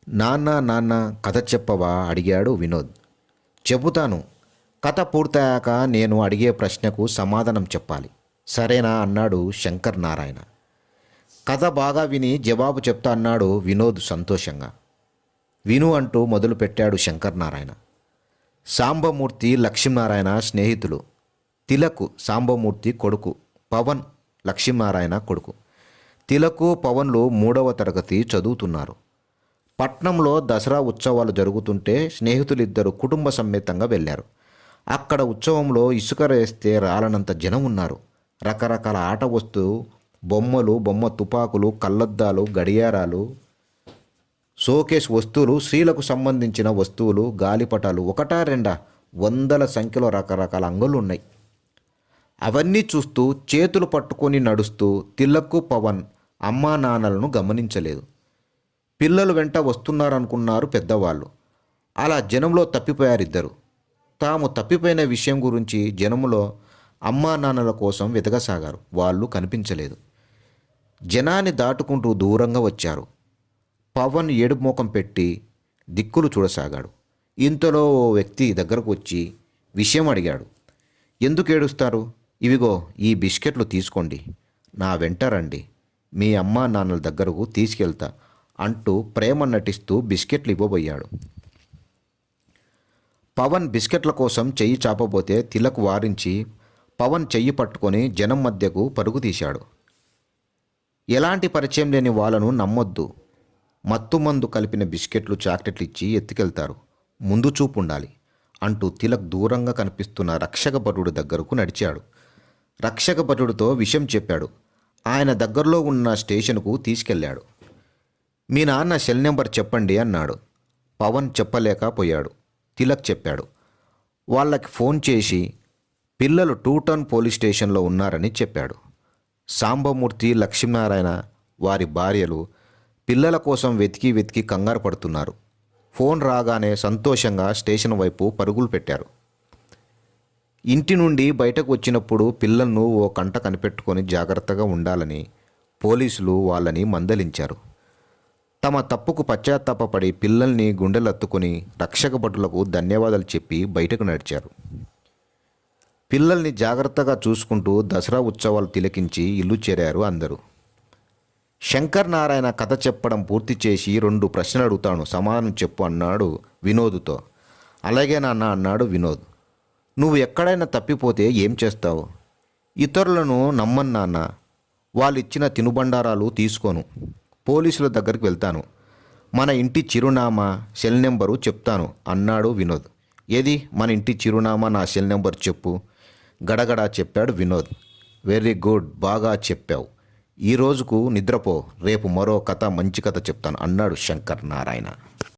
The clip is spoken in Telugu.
నాన్న నాన్న కథ చెప్పవా అడిగాడు వినోద్. చెబుతాను. కథ పూర్తయ్యాక నేను అడిగే ప్రశ్నకు సమాధానం చెప్పాలి. సరేనా అన్నాడు శంకర్ నారాయణ. కథ బాగా విని జవాబు చెప్తా అన్నాడు వినోద్ సంతోషంగా. విను అంటూ మొదలుపెట్టాడు శంకర్ నారాయణ. సాంబమూర్తి లక్ష్మీనారాయణ స్నేహితులు. తిలకు సాంబమూర్తి కొడుకు, పవన్ లక్ష్మీనారాయణ కొడుకు. తిలకు పవన్లు 3వ తరగతి చదువుతున్నారు. పట్నంలో దసరా ఉత్సవాలు జరుగుతుంటే స్నేహితులిద్దరూ కుటుంబ సమేతంగా వెళ్ళారు. అక్కడ ఉత్సవంలో ఇసుక వేస్తే రాలనంత జనం ఉన్నారు. రకరకాల ఆట వస్తువు, బొమ్మలు, బొమ్మ తుపాకులు, కళ్ళద్దాలు, గడియారాలు, షోకేస్ వస్తువులు, స్త్రీలకు సంబంధించిన వస్తువులు, గాలిపటాలు, ఒకటా రెండా వందల సంఖ్యలో రకరకాల అంగులు ఉన్నాయి. అవన్నీ చూస్తూ చేతులు పట్టుకొని నడుస్తూ తిలక్కు పవన్ అమ్మా నాన్నలను గమనించలేదు. పిల్లలు వెంట వస్తున్నారనుకున్నారు పెద్దవాళ్ళు. అలా జనంలో తప్పిపోయారిద్దరు. తాము తప్పిపోయిన విషయం గురించి జనములో అమ్మా నాన్నల కోసం వెతకసాగారు. వాళ్ళు కనిపించలేదు. జనాన్ని దాటుకుంటూ దూరంగా వచ్చారు. పవన్ ఏడుపు ముఖం పెట్టి దిక్కులు చూడసాగాడు. ఇంతలో ఓ వ్యక్తి దగ్గరకు వచ్చి విషయం అడిగాడు. ఎందుకు ఏడుస్తారు? ఇవిగో ఈ బిస్కెట్లు తీసుకోండి, నా వెంట రండి, మీ అమ్మా నాన్నల దగ్గరకు తీసుకెళ్తా అంటూ ప్రేమ నటిస్తూ బిస్కెట్లు ఇవ్వబోయాడు. పవన్ బిస్కెట్ల కోసం చెయ్యి చాపబోతే తిలక్ వారించి పవన్ చెయ్యి పట్టుకొని జనం మధ్యకు పరుగు తీశాడు. ఎలాంటి పరిచయం లేని వాళ్ళను నమ్మొద్దు. మత్తుమందు కలిపిన బిస్కెట్లు చాక్లెట్లు ఇచ్చి ఎత్తుకెళ్తారు. ముందు చూపు ఉండాలి అంటూ తిలక్ దూరంగా కనిపిస్తున్న రక్షక భటుడి దగ్గరకు నడిచాడు. రక్షక భటుడితో విషయం చెప్పాడు. ఆయన దగ్గరలో ఉన్న స్టేషన్కు తీసుకెళ్ళాడు. మీ నాన్న సెల్ నెంబర్ చెప్పండి అన్నాడు. పవన్ చెప్పలేకపోయాడు. తిలక్ చెప్పాడు. వాళ్ళకి ఫోన్ చేసి పిల్లలు 2 టౌన్ పోలీస్ స్టేషన్లో ఉన్నారని చెప్పాడు. సాంబమూర్తి లక్ష్మీనారాయణ వారి భార్యలు పిల్లల కోసం వెతికి వెతికి కంగారు పడుతున్నారు. ఫోన్ రాగానే సంతోషంగా స్టేషన్ వైపు పరుగులు పెట్టారు. ఇంటి నుండి బయటకు వచ్చినప్పుడు పిల్లలను ఓ కంట కనిపెట్టుకొని జాగ్రత్తగా ఉండాలని పోలీసులు వాళ్ళని మందలించారు. తమ తప్పుకు పశ్చాత్తాపపడి పిల్లల్ని గుండెలత్తుకుని రక్షక భటులకు ధన్యవాదాలు చెప్పి బయటకు నడిచారు. పిల్లల్ని జాగ్రత్తగా చూసుకుంటూ దసరా ఉత్సవాలు తిలకించి ఇల్లు చేరారు అందరూ. శంకర్ నారాయణ కథ చెప్పడం పూర్తి చేసి 2 ప్రశ్నలు అడుగుతాను, సమాధానం చెప్పు అన్నాడు వినోద్తో. అలాగే నాన్న అన్నాడు వినోద్. నువ్వు ఎక్కడైనా తప్పిపోతే ఏం చేస్తావు? ఇతరులను నమ్మను నాన్న. వాళ్ళు ఇచ్చిన తినుబండారాలు తీసుకోను. పోలీసుల దగ్గరికి వెళ్తాను. మన ఇంటి చిరునామా, సెల్ నెంబరు చెప్తాను అన్నాడు వినోద్. ఏది మన ఇంటి చిరునామా, నా సెల్ నెంబర్ చెప్పు, గడగడా చెప్పాడు వినోద్. వెరీ గుడ్, బాగా చెప్పావు. ఈ రోజుకు నిద్రపో, రేపు మరో కథ, మంచి కథ చెప్తాను అన్నాడు శంకర్ నారాయణ.